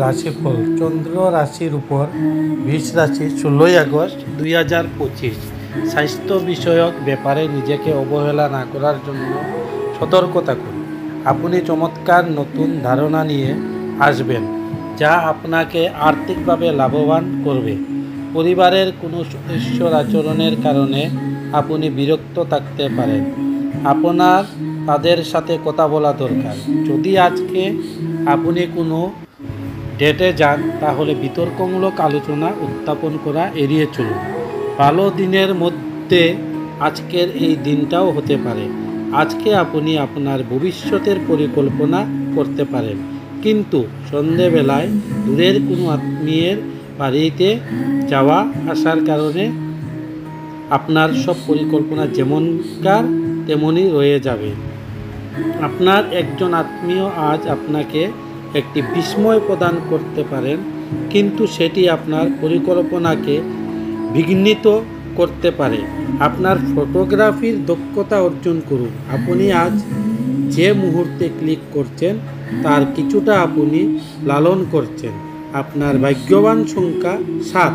রাশিফল চন্দ্র রাশির উপর বৃষ রাশি 16 আগস্ট 2025। স্বাস্থ্য বিষয়ক ব্যাপারে নিজেকে অবহেলা না করার জন্য সতর্ক থাকুন। আপনি চমৎকার নতুন ধারণা নিয়ে আসবেন যা আপনাকে আর্থিকভাবে লাভবান করবে। পরিবারের কোনো সদস্যর আচরণের কারণে আপনি বিরক্ত থাকতে পারেন। আপনার তাদের সাথে কথা বলা দরকার। যদি আজকে আপনি কোনো ডেটে যান তাহলে বিতর্কমূলক আলোচনা উত্থাপন করা এড়িয়ে চলুন। ভালো দিনের মধ্যে আজকের এই দিনটাও হতে পারে। আজকে আপনি আপনার ভবিষ্যতের পরিকল্পনা করতে পারেন, কিন্তু সন্ধেবেলায় দূরের কোনো আত্মীয়ের বাড়িতে যাওয়া আসার কারণে আপনার সব পরিকল্পনা যেমনকার তেমনই রয়ে যাবে। আপনার একজন আত্মীয় আজ আপনাকে একটি বিস্ময় প্রদান করতে পারেন, কিন্তু সেটি আপনার পরিকল্পনাকে বিঘ্নিত করতে পারে। আপনার ফটোগ্রাফির দক্ষতা অর্জন করুন। আপনি আজ যে মুহূর্তে ক্লিক করছেন তার কিছুটা আপনি লালন করছেন। আপনার ভাগ্যবান সংখ্যা 7।